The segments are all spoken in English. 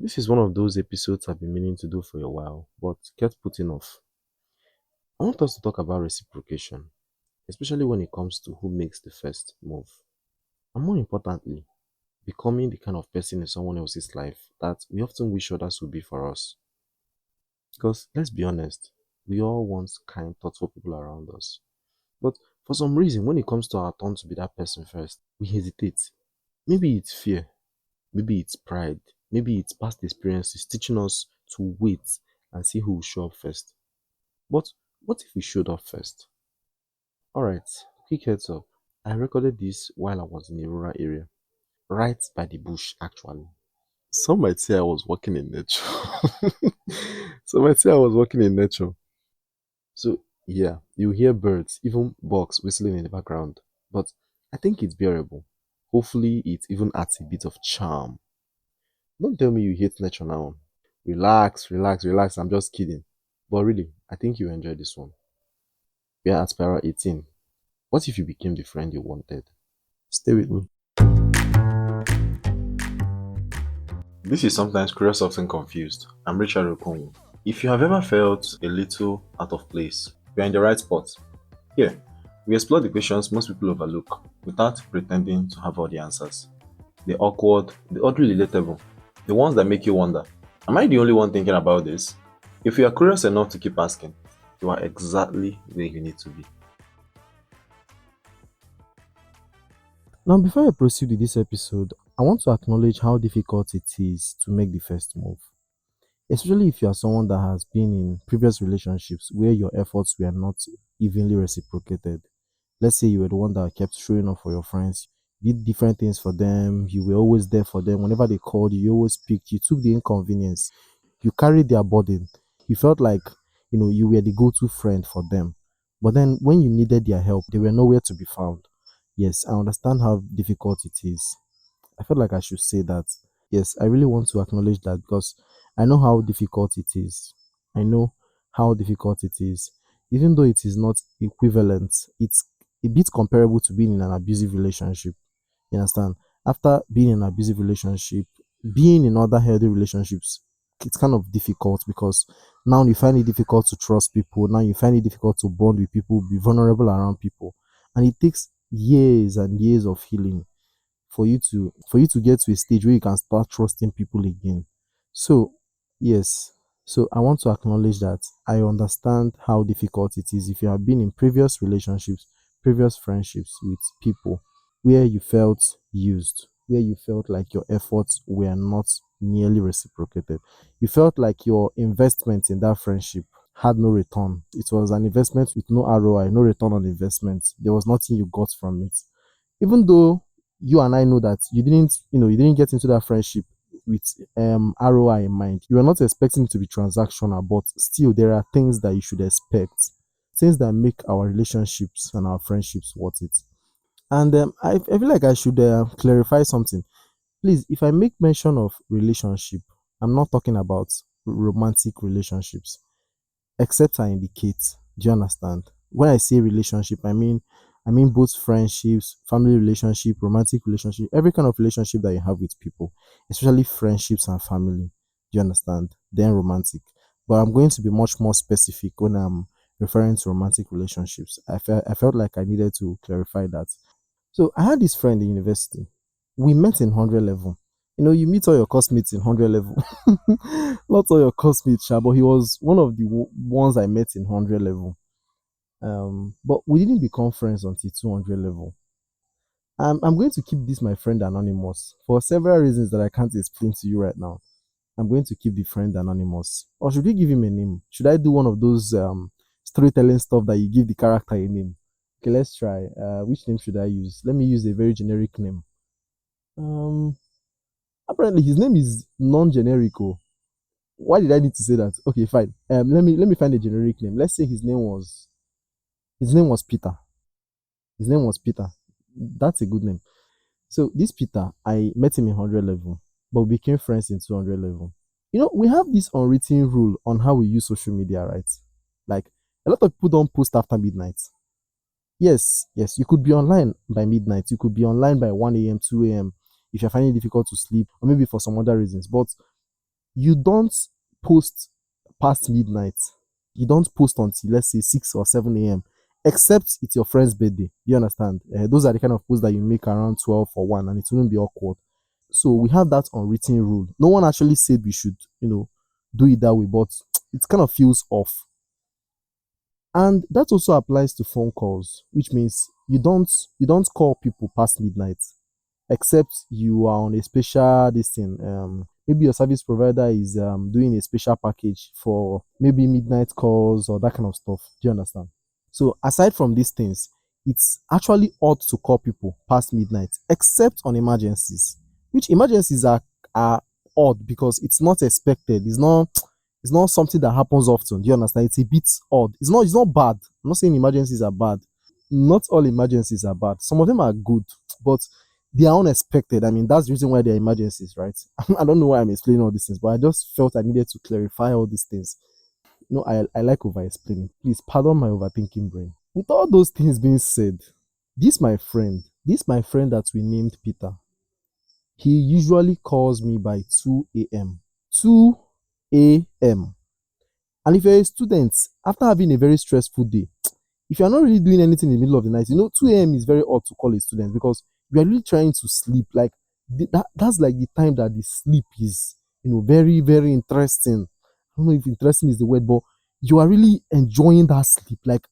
This is one of those episodes I've been meaning to do for a while, but kept putting off. I want us to talk about reciprocation, especially when it comes to who makes the first move. And more importantly, becoming the kind of person in someone else's life that we often wish others would be for us. Because let's be honest, we all want kind, thoughtful people around us. But for some reason, when it comes to our turn to be that person first, we hesitate. Maybe it's fear, maybe it's pride, maybe it's past experiences teaching us to wait and see who will show up first. But what if we showed up first? Alright, quick heads up. I recorded this while I was in a rural area, right by the bush actually. Some might say I was walking in nature. Some might say I was walking in nature. So yeah, you hear birds, even bugs whistling in the background. But I think it's bearable. Hopefully it even adds a bit of charm. Don't tell me you hate nature now. Relax, relax, relax. I'm just kidding. But really, I think you enjoy this one. We are at Spiral 18. What if you became the friend you wanted? Stay with me. This is sometimes curious, often confused. I'm Richard Okonwu. If you have ever felt a little out of place, you're in the right spot. Here, we explore the questions most people overlook without pretending to have all the answers. The awkward, the oddly relatable, the ones that make you wonder, am I the only one thinking about this? If you are curious enough to keep asking, you are exactly where you need to be. Now, before I proceed with this episode, I want to acknowledge how difficult it is to make the first move, especially if you are someone that has been in previous relationships where your efforts were not evenly reciprocated. Let's say you were the one that kept showing up for your friends, you did different things for them, you were always there for them. Whenever they called you, you always picked, you took the inconvenience, you carried their burden. You felt like you were the go-to friend for them. But then when you needed their help, they were nowhere to be found. Yes, I understand how difficult it is. I felt like I should say that. Yes, I really want to acknowledge that because I know how difficult it is. I know how difficult it is. Even though it is not equivalent, it's a bit comparable to being in an abusive relationship. You understand? After being in an abusive relationship, being in other healthy relationships, it's kind of difficult because now you find it difficult to trust people. Now you find it difficult to bond with people, be vulnerable around people. And it takes years and years of healing for you to get to a stage where you can start trusting people again. So yes, so I want to acknowledge that I understand how difficult it is if you have been in previous relationships, previous friendships with people where you felt used, where you felt like your efforts were not nearly reciprocated. You felt like your investment in that friendship had no return. It was an investment with no ROI, no return on investment. There was nothing you got from it. Even though you and I know that you didn't get into that friendship with ROI in mind. You are not expecting it to be transactional, but still there are things that you should expect. Things that make our relationships and our friendships worth it. And I feel like I should clarify something. Please, if I make mention of relationship, I'm not talking about romantic relationships, except I indicate. Do you understand? When I say relationship, I mean both friendships, family relationship, romantic relationship, every kind of relationship that you have with people, especially friendships and family. Do you understand? Then romantic. But I'm going to be much more specific when I'm referring to romantic relationships. I felt like I needed to clarify that. So I had this friend in university. We met in 100 level. You meet all your classmates in 100 level. Not all your classmates, sha, but he was one of the ones I met in 100 level. But we didn't become friends until 200 level. I'm going to keep this my friend anonymous for several reasons that I can't explain to you right now. I'm going to keep the friend anonymous. Or should we give him a name? Should I do one of those storytelling stuff that you give the character a name? Okay, let's try. Which name should I use? Let me use a very generic name. Um, Apparently his name is non-generic. Oh. Why did I need to say that? Okay, fine. Let me find a generic name. Let's say his name was Peter. His name was Peter. That's a good name. So this Peter, I met him in 100 level, but we became friends in 200 level. We have this unwritten rule on how we use social media, right? Like a lot of people don't post after midnight. Yes, yes, you could be online by midnight. You could be online by 1 a.m., 2 a.m. if you're finding it difficult to sleep, or maybe for some other reasons. But You don't post past midnight. You don't post until, let's say, 6 or 7 a.m., except it's your friend's birthday. You understand? Those are the kind of posts that you make around 12 or 1, and it wouldn't be awkward. So we have that unwritten rule. No one actually said we should, do it that way, but it kind of feels off. And that also applies to phone calls, which means you don't call people past midnight, except you are on a special this thing. Maybe your service provider is doing a special package for maybe midnight calls or that kind of stuff. Do you understand? So aside from these things, it's actually odd to call people past midnight, except on emergencies. Which emergencies are odd because it's not expected. It's not something that happens often. Do you understand? It's a bit odd. It's not bad. I'm not saying emergencies are bad. Not all emergencies are bad. Some of them are good, but they are unexpected. I mean, that's the reason why they're emergencies, right? I don't know why I'm explaining all these things, but I just felt I needed to clarify all these things. No, I like over explaining. Please pardon my overthinking brain. With all those things being said, this my friend that we named Peter, he usually calls me by 2 a.m. 2 a.m. And if you're a student, after having a very stressful day, if you're not really doing anything in the middle of the night, 2 a.m. is very odd to call a student because you are really trying to sleep. Like that's like the time that the sleep is, very, very interesting. I don't know if interesting is the word, but you are really enjoying that sleep. Like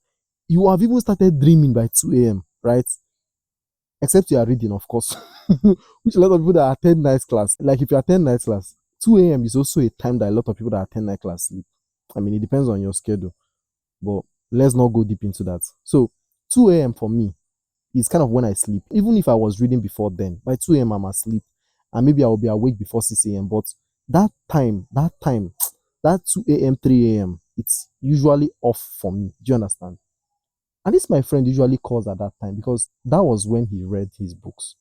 you have even started dreaming by 2 a.m., right? Except you are reading, of course. Which a lot of people that attend night class, like if you attend night class, 2 a.m. is also a time that a lot of people that attend night class sleep. I mean, it depends on your schedule, but let's not go deep into that. So 2 a.m. for me is kind of when I sleep. Even if I was reading before then, by 2 a.m. I'm asleep. And maybe I will be awake before 6 a.m. But that time, that 2 a.m., 3 a.m., it's usually off for me. Do you understand? And this my friend usually calls at that time because that was when he read his books.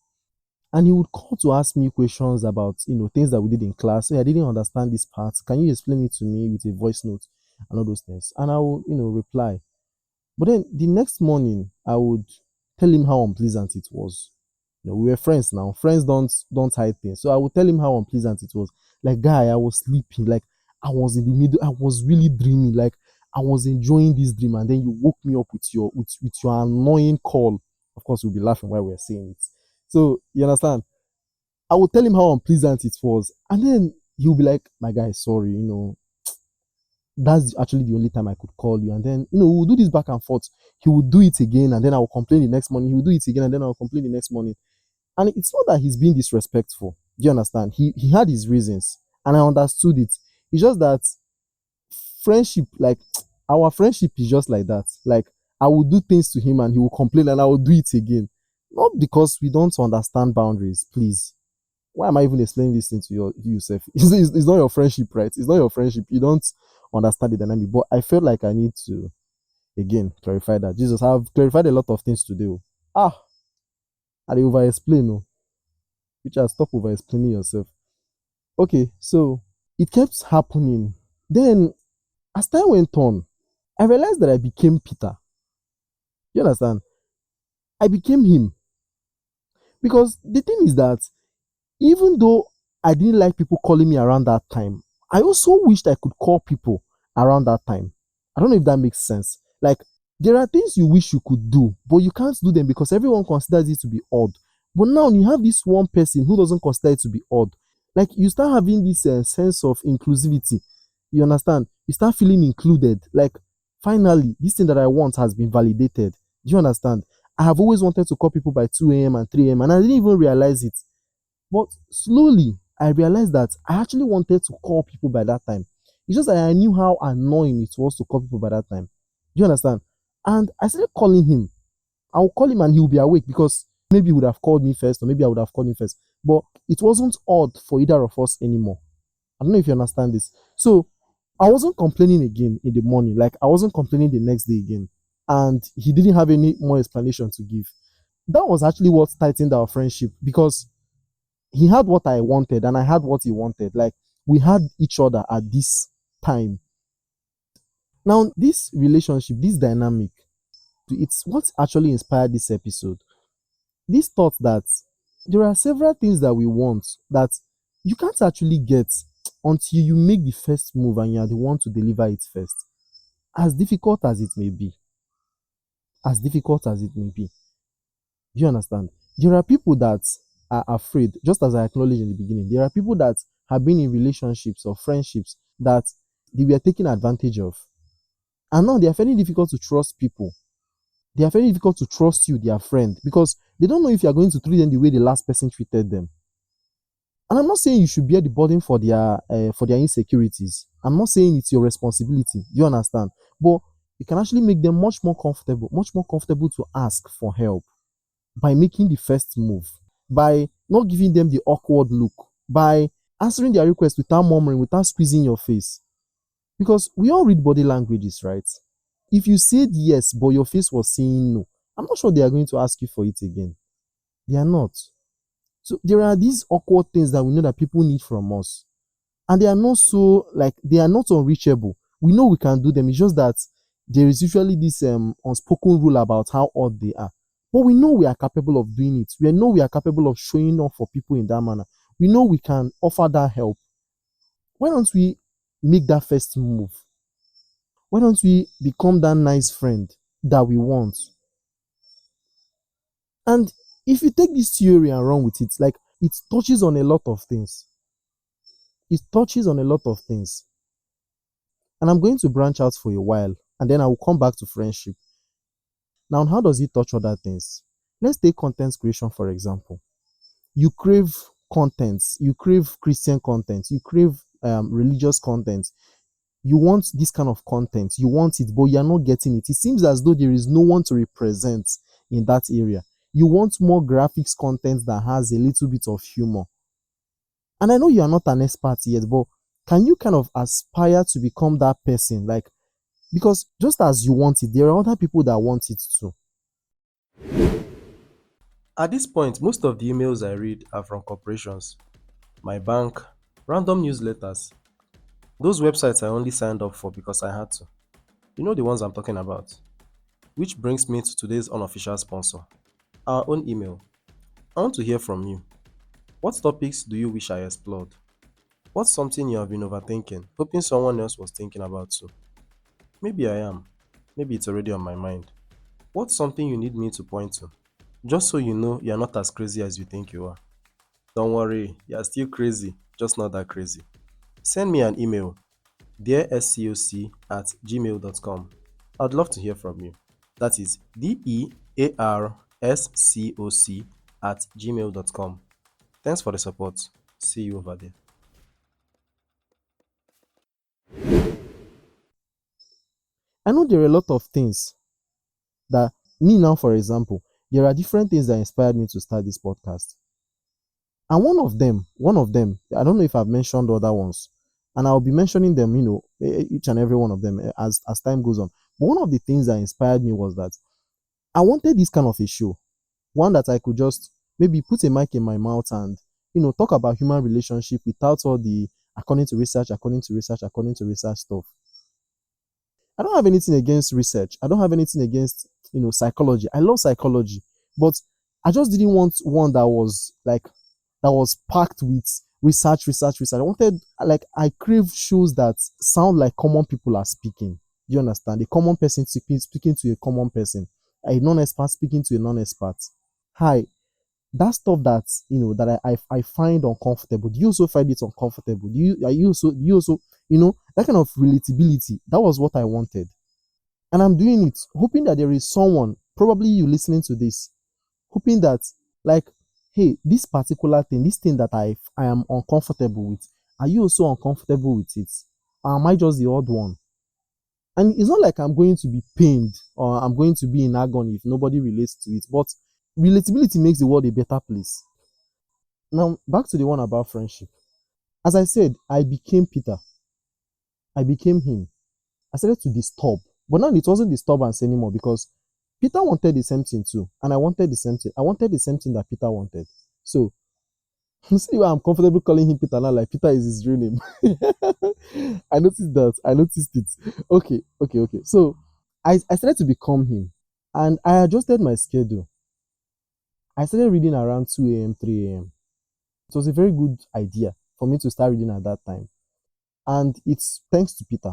And he would call to ask me questions about, things that we did in class. Hey, I didn't understand this part. Can you explain it to me with a voice note and all those things? And I will, reply. But then the next morning, I would tell him how unpleasant it was. We were friends now. Friends don't hide things. So I would tell him how unpleasant it was. Like, guy, I was sleeping. Like, I was in the middle. I was really dreaming. Like, I was enjoying this dream, and then you woke me up with your annoying call. Of course, we'll be laughing while we're saying it. So you understand? I would tell him how unpleasant it was, and then he'll be like, "My guy, sorry. That's actually the only time I could call you." And then, we'll do this back and forth. He would do it again, and then I will complain the next morning. He will do it again, and then I'll complain the next morning. And it's not that he's being disrespectful. Do you understand? He had his reasons, and I understood it. It's just that friendship, like our friendship is just like that. Like I will do things to him and he will complain and I will do it again. Not because we don't understand boundaries, please. Why am I even explaining this thing to yourself? It's not your friendship, right? It's not your friendship. You don't understand the dynamic. But I felt like I need to again clarify that. Jesus, I've clarified a lot of things today. Ah, I over explain, which I stop over explaining yourself. Okay, so it kept happening. Then as time went on, I realized that I became Peter. You understand? I became him. Because the thing is that even though I didn't like people calling me around that time, I also wished I could call people around that time. I don't know if that makes sense. Like, there are things you wish you could do, but you can't do them because everyone considers it to be odd. But now you have this one person who doesn't consider it to be odd. Like, you start having this sense of inclusivity. You understand? You start feeling included. Like, finally, this thing that I want has been validated. Do you understand? I have always wanted to call people by 2 a.m. and 3 a.m. and I didn't even realize it. But slowly, I realized that I actually wanted to call people by that time. It's just that I knew how annoying it was to call people by that time. Do you understand? And I started calling him. I will call him and he will be awake because maybe he would have called me first or maybe I would have called him first. But it wasn't odd for either of us anymore. I don't know if you understand this. So I wasn't complaining again in the morning. Like I wasn't complaining the next day again. And he didn't have any more explanation to give. That was actually what tightened our friendship because he had what I wanted and I had what he wanted. Like we had each other at this time. Now, this relationship, this dynamic, it's what actually inspired this episode. This thought that there are several things that we want that you can't actually get until you make the first move and you are the one to deliver it first. As difficult as it may be, as difficult as it may be. Do you understand? There are people that are afraid, just as I acknowledged in the beginning. There are people that have been in relationships or friendships that they were taken advantage of. And now they are finding it difficult to trust people. They are finding it difficult to trust you, their friend, because they don't know if you are going to treat them the way the last person treated them. And I'm not saying you should bear the burden for their insecurities. I'm not saying it's your responsibility. You understand? But you can actually make them much more comfortable to ask for help by making the first move, by not giving them the awkward look, by answering their request without murmuring, without squeezing your face. Because we all read body languages, right? If you said yes, but your face was saying no, I'm not sure they are going to ask you for it again. They are not. So there are these awkward things that we know that people need from us. And they are not so, like, they are not unreachable. We know we can do them. It's just that there is usually this unspoken rule about how odd they are. But we know we are capable of doing it. We know we are capable of showing up for people in that manner. We know we can offer that help. Why don't we make that first move? Why don't we become that nice friend that we want? And if you take this theory and run with it, like, it touches on a lot of things. It touches on a lot of things. And I'm going to branch out for a while, and then I will come back to friendship. Now, how does it touch other things? Let's take content creation, for example. You crave content, you crave Christian content, you crave religious content. You want this kind of content, you want it, but you're not getting it. It seems as though there is no one to represent in that area. You want more graphics content that has a little bit of humor. And I know you are not an expert yet, but can you kind of aspire to become that person? Like, because just as you want it, there are other people that want it too. At this point, most of the emails I read are from corporations, my bank, random newsletters, those websites I only signed up for because I had to. You know the ones I'm talking about. Which brings me to today's unofficial sponsor, our own email. I want to hear from you. What topics do you wish I explored? What's something you have been overthinking, hoping someone else was thinking about too? Maybe I am. Maybe it's already on my mind. What's something you need me to point to? Just so you know you're not as crazy as you think you are. Don't worry, you're still crazy, just not that crazy. Send me an email, dearscoc@gmail.com. I'd love to hear from you. That is dearscoc@gmail.com. Thanks for the support. See you over there. I know there are a lot of things that, me now, for example, there are different things that inspired me to start this podcast. And one of them, I don't know if I've mentioned other ones, and I'll be mentioning them, each and every one of them as time goes on. But one of the things that inspired me was that I wanted this kind of a show, one that I could just maybe put a mic in my mouth and, talk about human relationship without all the according to research stuff. I don't have anything against research. I don't have anything against, psychology. I love psychology, but I just didn't want one that was packed with research. I wanted, like, I crave shows that sound like common people are speaking. Do you understand? A common person speaking to a common person, a non-expert speaking to a non-expert. Hi, that stuff that, that I find uncomfortable. Do you also find it uncomfortable? Do you also that kind of relatability? That was what I wanted, and I'm doing it, hoping that there is someone, probably you listening to this, hoping that, like, hey, this particular thing, this thing that I am uncomfortable with, are you also uncomfortable with it? Or am I just the odd one? And it's not like I'm going to be pained or I'm going to be in agony if nobody relates to it, but relatability makes the world a better place. Now, back to the one about friendship. As I said, I became Peter. I became him. I started to disturb. But now it wasn't disturbance anymore because Peter wanted the same thing too. And I wanted the same thing. I wanted the same thing that Peter wanted. So, you see why I'm comfortable calling him Peter now, like Peter is his real name. I noticed that. I noticed it. Okay. So, I started to become him. And I adjusted my schedule. I started reading around 2 a.m., 3 a.m. It was a very good idea for me to start reading at that time. And it's thanks to Peter.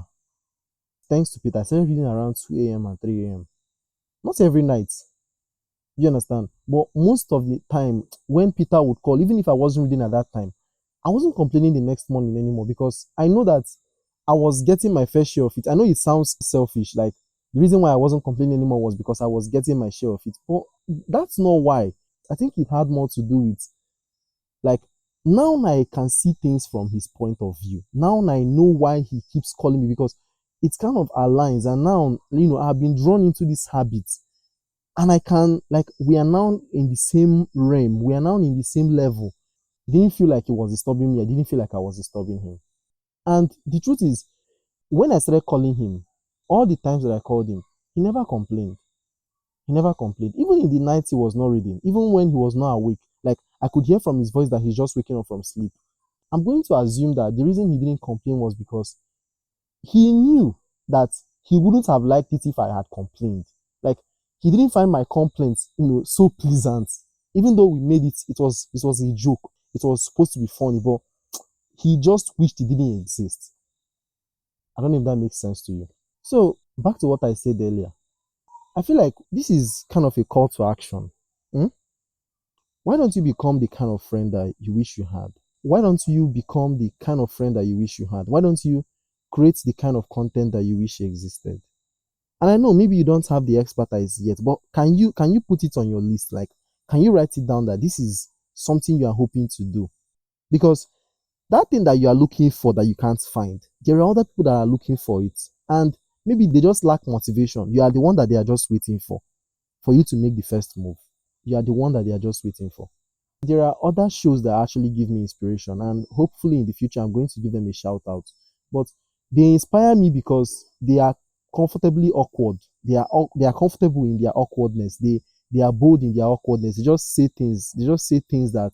Thanks to Peter. I started reading around 2 a.m. and 3 a.m. Not every night. You understand? But most of the time, when Peter would call, even if I wasn't reading at that time, I wasn't complaining the next morning anymore because I know that I was getting my fair share of it. I know it sounds selfish, like the reason why I wasn't complaining anymore was because I was getting my share of it. But that's not why. I think it had more to do with, like, now I can see things from his point of view. Now I know why he keeps calling me, because it kind of aligns. And now, I've been drawn into this habit, and I can, like, we are now in the same realm. We are now in the same level. It didn't feel like he was disturbing me. I didn't feel like I was disturbing him. And the truth is, when I started calling him, all the times that I called him, he never complained. He never complained. Even in the nights he was not reading, even when he was not awake, like, I could hear from his voice that he's just waking up from sleep. I'm going to assume that the reason he didn't complain was because he knew that he wouldn't have liked it if I had complained. Like, he didn't find my complaints, so pleasant. Even though we made it was a joke. It was supposed to be funny, but he just wished it didn't exist. I don't know if that makes sense to you. So back to what I said earlier. I feel like this is kind of a call to action. Hmm? Why don't you become the kind of friend that you wish you had? Why don't you become the kind of friend that you wish you had? Why don't you create the kind of content that you wish existed? And I know maybe you don't have the expertise yet, but can you put it on your list? Like, can you write it down that this is something you are hoping to do? Because that thing that you are looking for that you can't find, there are other people that are looking for it. And maybe they just lack motivation. You are the one that they are just waiting for you to make the first move. You are the one that they are just waiting for. There are other shows that actually give me inspiration, and hopefully in the future I'm going to give them a shout out. But they inspire me because they are comfortably awkward. They are comfortable in their awkwardness. They are bold in their awkwardness. They just say things. They just say things that,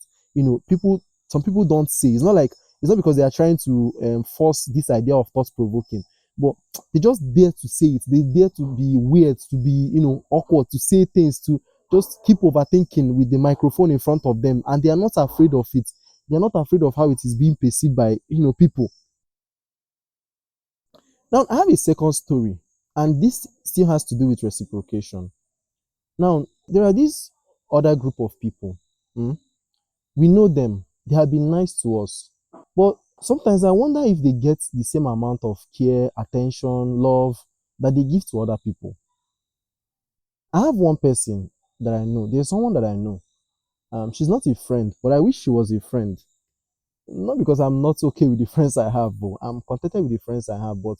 people, some people don't say. It's not because they are trying to force this idea of thought provoking, but they just dare to say it. They dare to be weird, to be, awkward, to say things, to just keep overthinking with the microphone in front of them, and they are not afraid of it. They are not afraid of how it is being perceived by, people. Now I have a second story, and this still has to do with reciprocation. Now there are these other group of people. Hmm? We know them. They have been nice to us, but sometimes I wonder if they get the same amount of care, attention, love that they give to other people. I have one person that I know. There's someone that I know. She's not a friend, but I wish she was a friend. Not because I'm not okay with the friends I have, but I'm contented with the friends I have. But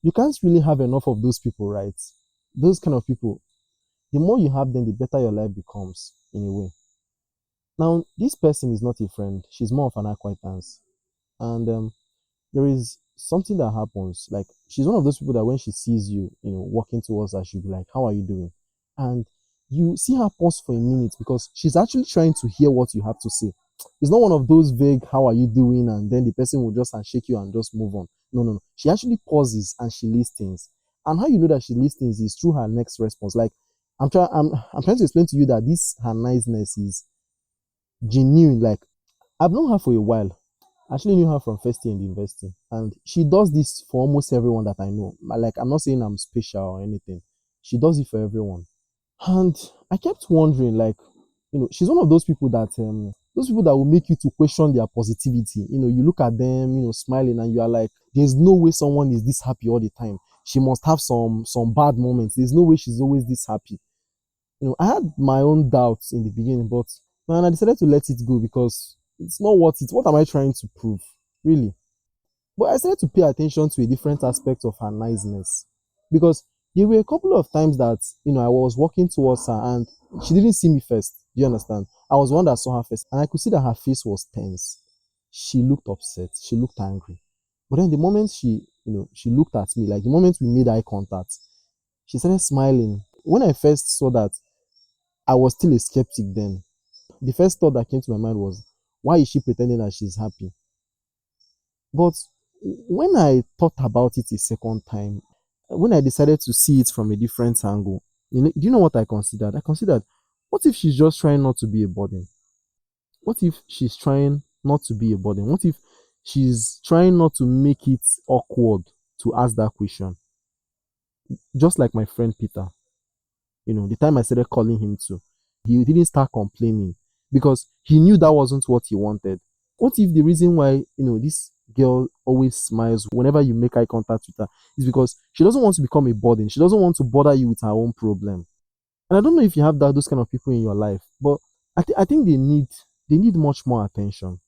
you can't really have enough of those people, right? Those kind of people. The more you have them, the better your life becomes, in a way. Now, this person is not a friend. She's more of an acquaintance. And there is something that happens. Like, she's one of those people that when she sees you, walking towards her, she'll be like, "How are you doing?" And you see her pause for a minute because she's actually trying to hear what you have to say. It's not one of those vague "How are you doing?" and then the person will just handshake you and just move on. No, no, no. She actually pauses and she listens. And how you know that she listens is through her next response. Like, I'm trying to explain to you that this her niceness is genuine. Like, I've known her for a while. I actually knew her from first year in the university, and she does this for almost everyone that I know. Like, I'm not saying I'm special or anything. She does it for everyone. And I kept wondering, like, she's one of those people that will make you to question their positivity. You look at them, smiling, and you are like, there's no way someone is this happy all the time. She must have some bad moments. There's no way she's always this happy. I had my own doubts in the beginning, but man, I decided to let it go because it's not what it's. What am I trying to prove, really? But I started to pay attention to a different aspect of her niceness, because there were a couple of times that I was walking towards her and she didn't see me first. Do you understand? I was the one that saw her first, and I could see that her face was tense. She looked upset. She looked angry. But then the moment she looked at me, like the moment we made eye contact, she started smiling. When I first saw that, I was still a skeptic then. The first thought that came to my mind was, why is she pretending that she's happy? But when I thought about it a second time, when I decided to see it from a different angle, do you know what I considered? I considered, what if she's just trying not to be a burden? What if she's trying not to be a burden? What if she's trying not to make it awkward to ask that question. Just like my friend Peter, the time I started calling him to, he didn't start complaining because he knew that wasn't what he wanted. What if the reason why, this girl always smiles whenever you make eye contact with her is because she doesn't want to become a burden? She doesn't want to bother you with her own problem. And I don't know if you have those kind of people in your life, but I think they need much more attention.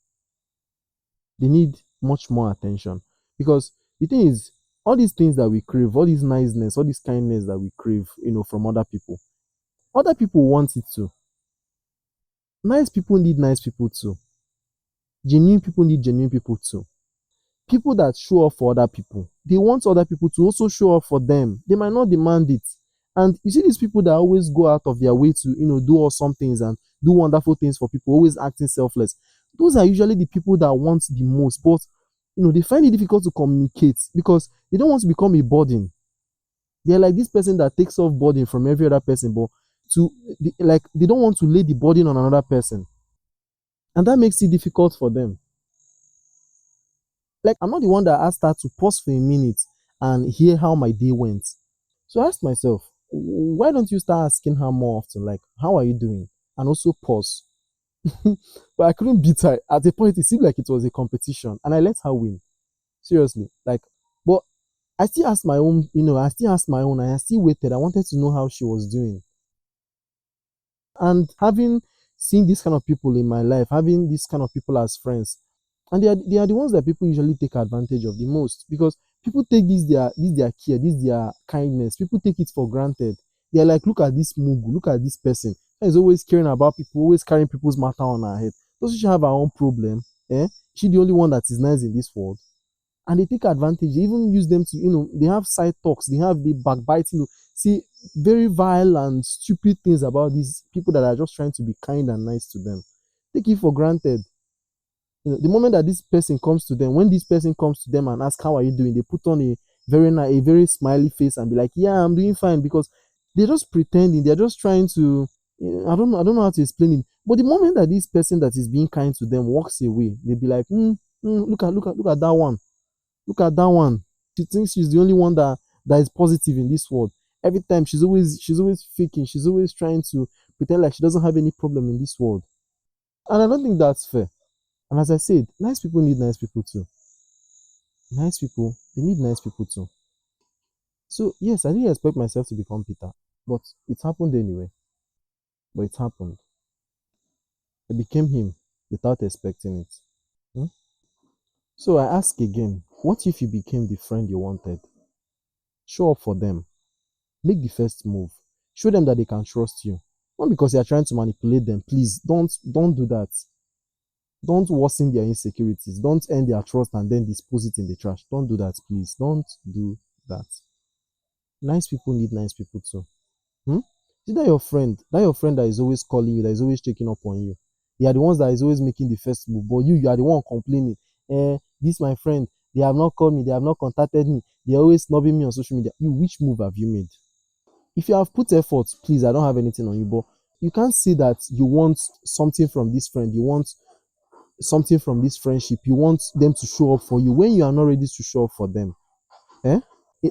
They need much more attention because the thing is, all these things that we crave, all this niceness, all this kindness that we crave, from other people want it too. Nice people need nice people too. Genuine people need genuine people too. People that show up for other people, they want other people to also show up for them. They might not demand it. And you see these people that always go out of their way to, do awesome things and do wonderful things for people, always acting selfless. Those are usually the people that want the most, but they find it difficult to communicate because they don't want to become a burden. They're like this person that takes off burden from every other person, but they don't want to lay the burden on another person. And that makes it difficult for them. Like, I'm not the one that asked her to pause for a minute and hear how my day went. So I asked myself, why don't you start asking her more often? Like, how are you doing? And also pause. But I couldn't beat her. At a point, it seemed like it was a competition, and I let her win. Seriously. Like, but I still asked my own, and I still waited. I wanted to know how she was doing. And having seen this kind of people in my life, having this kind of people as friends, and they are the ones that people usually take advantage of the most because people take this their care, this their kindness. People take it for granted. They're like, look at this mugu, look at this person. She's always caring about people, always carrying people's matter on her head. Doesn't she have her own problem? She the only one that is nice in this world? And they take advantage. They even use them to, they have side talks, they have the backbiting, see very vile and stupid things about these people that are just trying to be kind and nice to them. Take it for granted. The moment that this person comes to them, when this person comes to them and asks, how are you doing? They put on a very smiley face and be like, yeah, I'm doing fine, because they're just pretending. They're just trying to, I don't know how to explain it. But the moment that this person that is being kind to them walks away, they'll be like, look at that one. Look at that one. She thinks she's the only one that is positive in this world. Every time she's always faking. She's always trying to pretend like she doesn't have any problem in this world. And I don't think that's fair. And as I said, nice people need nice people too. Nice people, they need nice people too. So yes, I didn't expect myself to become Peter, but it happened anyway. But it happened. I became him without expecting it. Hmm? So I ask again, what if you became the friend you wanted? Show up for them. Make the first move. Show them that they can trust you. Not because you are trying to manipulate them. Please don't do that. Don't worsen their insecurities. Don't end their trust and then dispose it in the trash. Don't do that, please. Don't do that. Nice people need nice people too. Hmm? See that your friend that is always calling you, that is always checking up on you. They are the ones that is always making the first move, but you are the one complaining. This my friend, they have not called me, they have not contacted me, they are always snubbing me on social media. Which move have you made? If you have put effort, please, I don't have anything on you, but you can't say that you want something from this friend, you want something from this friendship, you want them to show up for you when you are not ready to show up for them. Eh?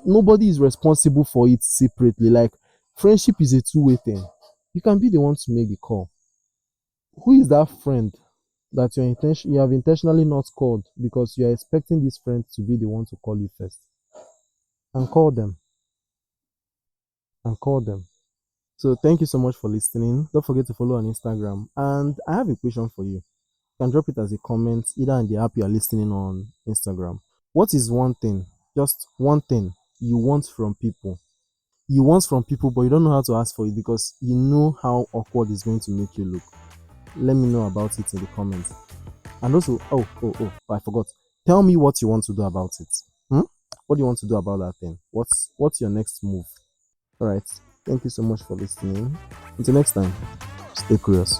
Nobody is responsible for it separately. Like, friendship is a two-way thing. You can be the one to make the call. Who is that friend that you have intentionally not called because you are expecting this friend to be the one to call you first? And call them. And call them. So thank you so much for listening. Don't forget to follow on Instagram. And I have a question for you. You can drop it as a comment either in the app you are listening on Instagram. What is one thing, just one thing you want from people? You want from people, but you don't know how to ask for it because you know how awkward it's going to make you look. Let me know about it in the comments. And also, I forgot. Tell me what you want to do about it. What do you want to do about that thing? What's your next move? All right. Thank you so much for listening. Until next time, stay curious.